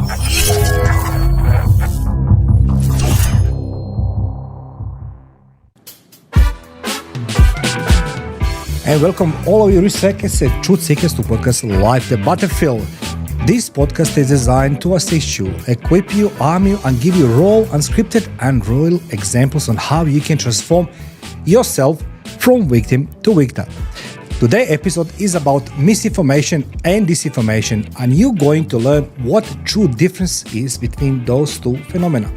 And welcome all of you risk seekers and truth seekers to podcast Life the Battlefield. This podcast is designed to assist you, equip you, arm you, and give you raw, unscripted, and real examples on how you can transform yourself from victim to victor. Today's episode is about misinformation and disinformation, and you're going to learn what the true difference is between those two phenomena.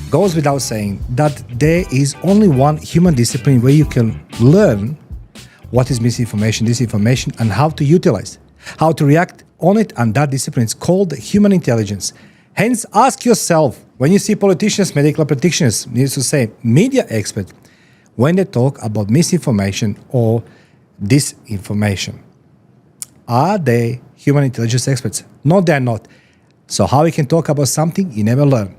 Goes without saying that there is only one human discipline where you can learn what is misinformation, disinformation, and how to utilize, how to react on it, and that discipline is called human intelligence. Hence, ask yourself, when you see politicians, medical practitioners, needs to say media experts, when they talk about misinformation or disinformation, are they human intelligence experts? No, they're not. So how we can talk about something you never learn?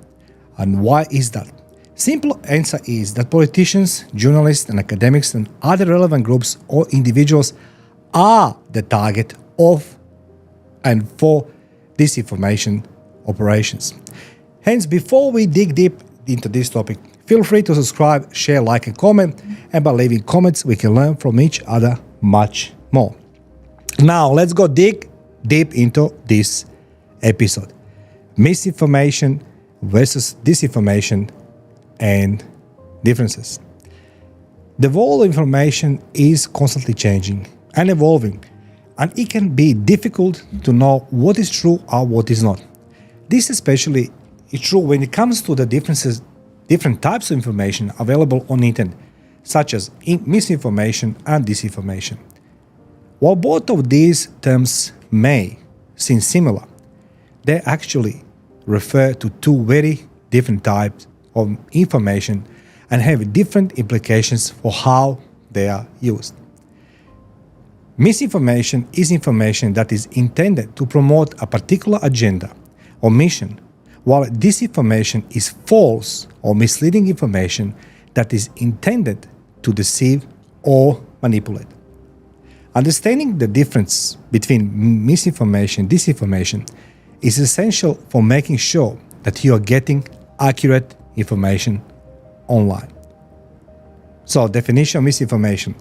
And why is that? Simple answer is that politicians, journalists, and academics and other relevant groups or individuals are the target of and for disinformation operations. Hence, before we dig deep into this topic, feel free to subscribe, share, like, and comment. And by leaving comments, we can learn from each other much more. Now, let's go dig deep into this episode. Misinformation versus disinformation and differences. The world of information is constantly changing and evolving, and it can be difficult to know what is true or what is not. This especially is true when it comes to the different types of information available on the internet, such as misinformation and disinformation. While both of these terms may seem similar, they actually refer to two very different types of information and have different implications for how they are used. Misinformation is information that is intended to promote a particular agenda or mission, while disinformation is false or misleading information that is intended to deceive or manipulate. Understanding the difference between misinformation and disinformation is essential for making sure that you are getting accurate information online. So, definition of misinformation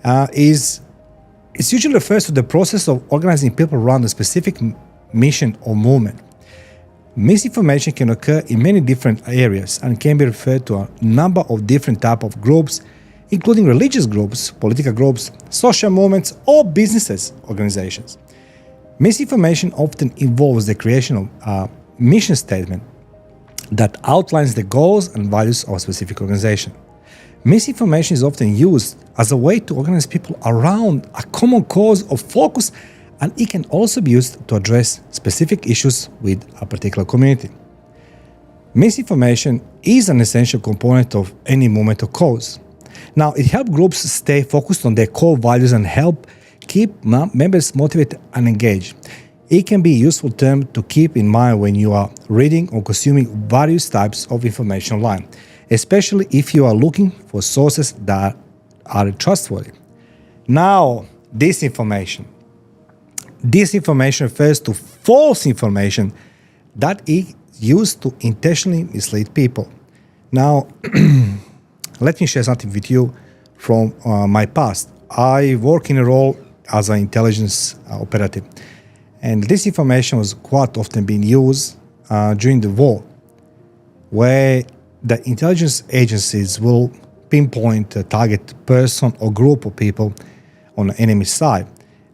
it usually refers to the process of organizing people around a specific mission or movement. Misinformation can occur in many different areas and can be referred to a number of different types of groups, including religious groups, political groups, social movements, or businesses, organizations. Misinformation often involves the creation of a mission statement that outlines the goals and values of a specific organization. Misinformation is often used as a way to organize people around a common cause or focus, and it can also be used to address specific issues with a particular community. Misinformation is an essential component of any movement or cause. Now, it helps groups stay focused on their core values and help keep members motivated and engaged. It can be a useful term to keep in mind when you are reading or consuming various types of information online, especially if you are looking for sources that are trustworthy. Now, disinformation. Disinformation refers to false information that is used to intentionally mislead people. Now, let me share something with you from my past. I work in a role as an intelligence operative. And this information was quite often being used during the war, where the intelligence agencies will pinpoint a target person or group of people on the enemy side,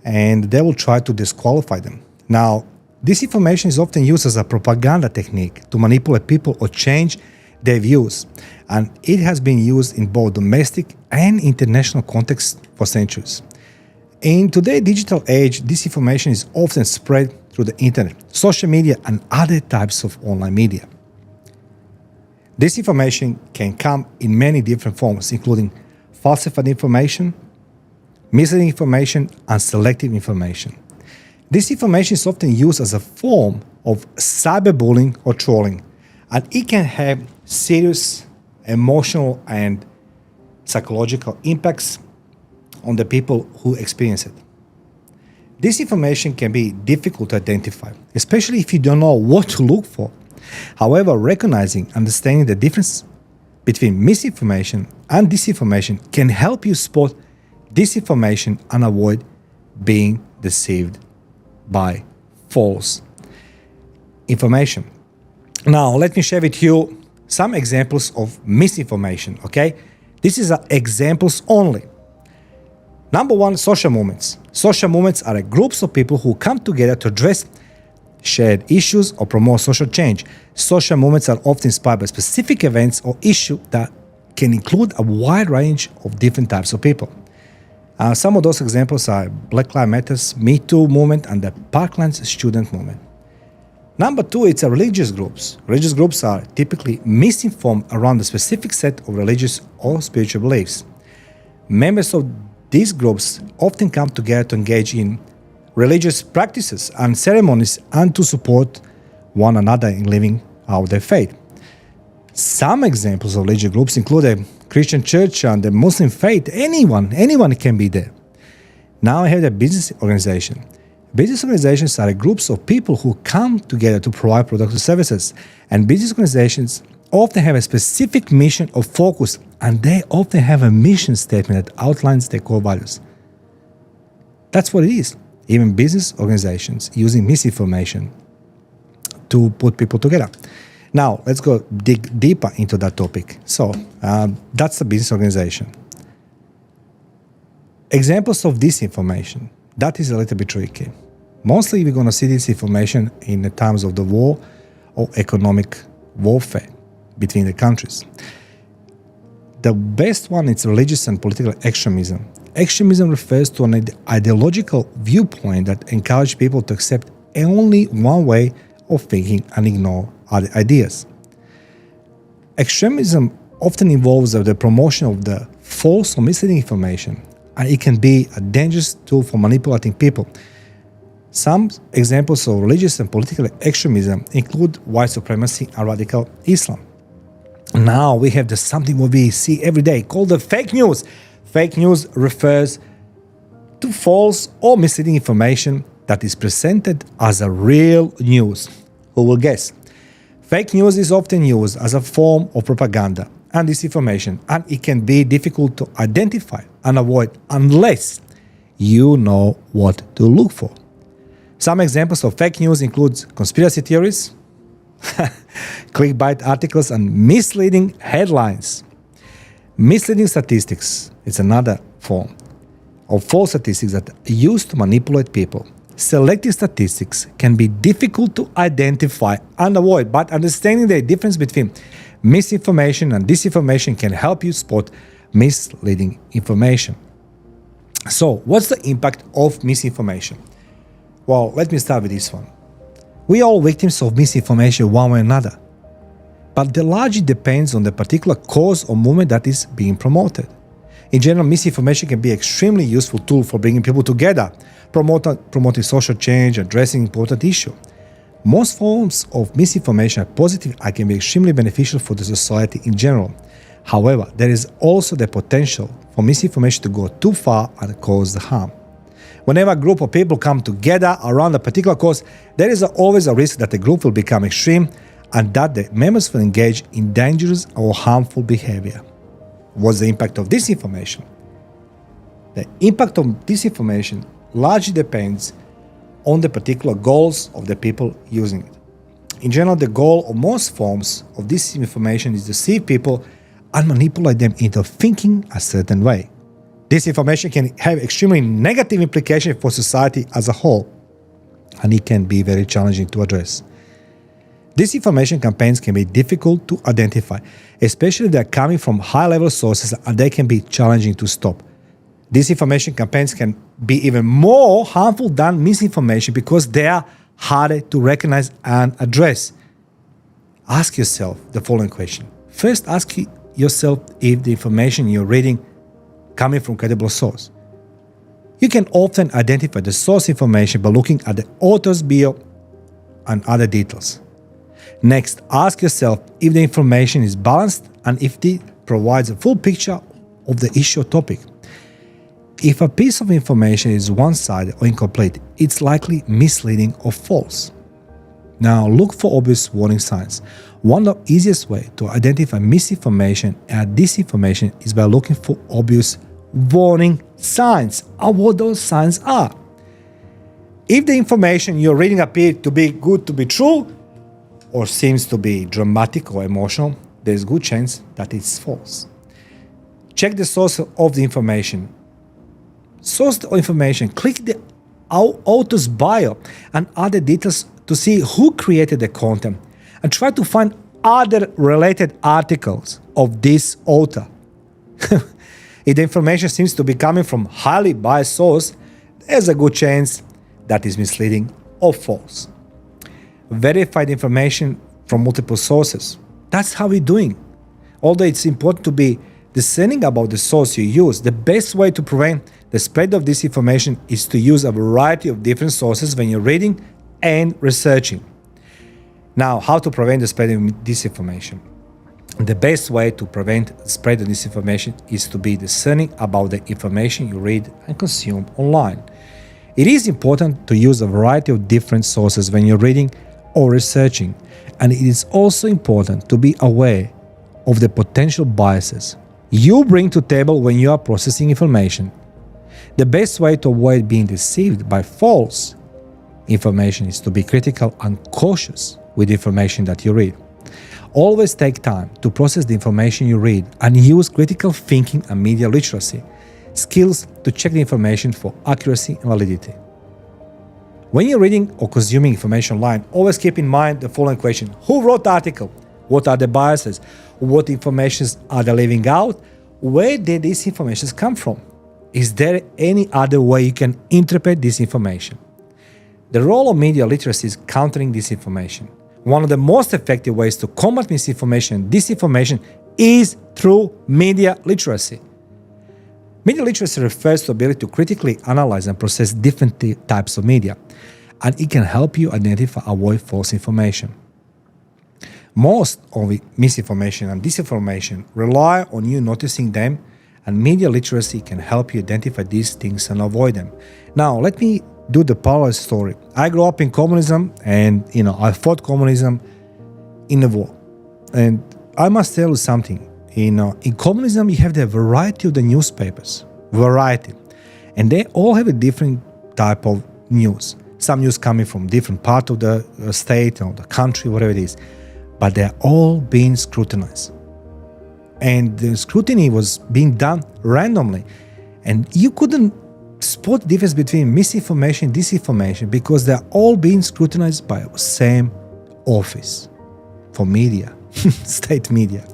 and they will try to disqualify them. Now, this information is often used as a propaganda technique to manipulate people or change their views, and it has been used in both domestic and international contexts for centuries. In today's digital age, disinformation is often spread through the internet, social media, and other types of online media. Disinformation can come in many different forms, including falsified information, misleading information, and selective information. Disinformation is often used as a form of cyberbullying or trolling, and it can have serious emotional and psychological impacts on the people who experience it. Disinformation can be difficult to identify, especially if you don't know what to look for. However, recognizing, understanding the difference between misinformation and disinformation can help you spot disinformation and avoid being deceived by false information. Now, let me share with you some examples of misinformation, okay? This is examples only. Number one, social movements. Social movements are groups of people who come together to address shared issues or promote social change. Social movements are often inspired by specific events or issues that can include a wide range of different types of people. Some of those examples are Black Lives Matter, Me Too movement, and the Parklands student movement. Number two, it's religious groups. Religious groups are typically misinformed around a specific set of religious or spiritual beliefs. Members of these groups often come together to engage in religious practices and ceremonies and to support one another in living out their faith. Some examples of religious groups include a Christian church and the Muslim faith. Anyone can be there. Now I have the business organization. Business organizations are groups of people who come together to provide products or services. And business organizations often have a specific mission or focus, and they often have a mission statement that outlines their core values. That's what it is. Even business organizations using misinformation to put people together. Now, let's go dig deeper into that topic. So, that's the business organization. Examples of disinformation. That is a little bit tricky. Mostly we're going to see this information in the times of the war or economic warfare between the countries. The best one is religious and political extremism. Extremism refers to an ideological viewpoint that encourages people to accept only one way of thinking and ignore other ideas. Extremism often involves the promotion of the false or misleading information, and it can be a dangerous tool for manipulating people. Some examples of religious and political extremism include white supremacy and radical Islam. Now we have something what we see every day called the fake news. Fake news refers to false or misleading information that is presented as a real news. Who will guess? Fake news is often used as a form of propaganda and disinformation, and it can be difficult to identify and avoid unless you know what to look for. Some examples of fake news include conspiracy theories, clickbait articles, and misleading headlines. Misleading statistics is another form of false statistics that are used to manipulate people. Selective statistics can be difficult to identify and avoid, but understanding the difference between misinformation and disinformation can help you spot misleading information. So, what's the impact of misinformation? Well, let me start with this one. We are all victims of misinformation one way or another, but the largely depends on the particular cause or movement that is being promoted. In general, misinformation can be an extremely useful tool for bringing people together, promoting social change, addressing important issues. Most forms of misinformation are positive and can be extremely beneficial for the society in general. However, there is also the potential for misinformation to go too far and cause harm. Whenever a group of people come together around a particular cause, there is always a risk that the group will become extreme and that the members will engage in dangerous or harmful behavior. What's the impact of disinformation? The impact of disinformation largely depends on the particular goals of the people using it. In general, the goal of most forms of disinformation is to deceive people and manipulate them into thinking a certain way. Disinformation can have extremely negative implications for society as a whole, and it can be very challenging to address. Disinformation campaigns can be difficult to identify, especially if they are coming from high-level sources, and they can be challenging to stop. Disinformation campaigns can be even more harmful than misinformation because they are harder to recognize and address. Ask yourself the following question. First, ask yourself if the information you're reading coming from credible source. You can often identify the source information by looking at the author's bio and other details. Next, ask yourself if the information is balanced and if it provides a full picture of the issue or topic. If a piece of information is one-sided or incomplete, it's likely misleading or false. Now, look for obvious warning signs. One of the easiest way to identify misinformation and disinformation is by looking for obvious warning signs and what those signs are. If the information you're reading appears to be good to be true or seems to be dramatic or emotional, there's a good chance that it's false. Check the source of the information. Source of information, click the author's bio and other details to see who created the content and try to find other related articles of this author. If the information seems to be coming from highly biased source, there's a good chance that is misleading or false. Verify the information from multiple sources. That's how we're doing. Although it's important to be discerning about the source you use, the best way to prevent the spread of disinformation is to use a variety of different sources when you're reading and researching. Now, how to prevent the spread of disinformation? The best way to prevent the spread of disinformation is to be discerning about the information you read and consume online. It is important to use a variety of different sources when you're reading or researching, and it is also important to be aware of the potential biases you bring to the table when you are processing information. The best way to avoid being deceived by false information is to be critical and cautious with the information that you read. Always take time to process the information you read and use critical thinking and media literacy skills to check the information for accuracy and validity. When you're reading or consuming information online, always keep in mind the following question: who wrote the article? What are the biases? What information are they leaving out? Where did these information come from? Is there any other way you can interpret this information? The role of media literacy is countering disinformation. One of the most effective ways to combat misinformation and disinformation is through media literacy. Media literacy refers to the ability to critically analyze and process different types of media, and it can help you identify and avoid false information. Most of the misinformation and disinformation rely on you noticing them, and media literacy can help you identify these things and avoid them. Now, let me do the parallel story. I grew up in communism, and I fought communism in the war. And I must tell you something. In communism, you have the variety of the newspapers, and they all have a different type of news. Some news coming from different part of the state or the country, whatever it is, but they're all being scrutinized. And the scrutiny was being done randomly, and you couldn't spot the difference between misinformation and disinformation because they're all being scrutinized by the same office for media, state media.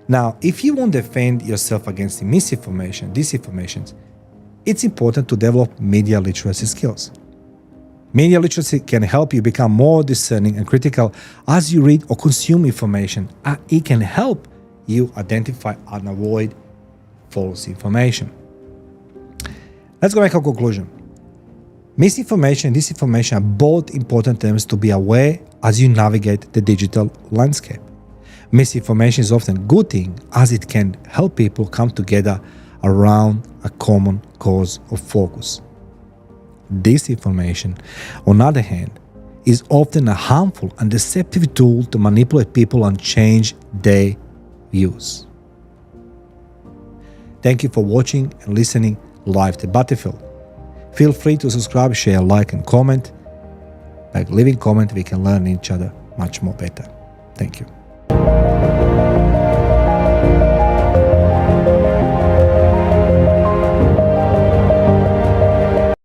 Now, if you want to defend yourself against the misinformation, disinformation, it's important to develop media literacy skills. Media literacy can help you become more discerning and critical as you read or consume information, and it can help you identify and avoid false information. Let's go make a conclusion. Misinformation and disinformation are both important terms to be aware as you navigate the digital landscape. Misinformation is often a good thing as it can help people come together around a common cause or focus. Disinformation, on the other hand, is often a harmful and deceptive tool to manipulate people and change their views. Thank you for watching and listening live to Battlefield. Feel free to subscribe, share, like, and comment. By leaving comment, we can learn each other much more better. Thank you.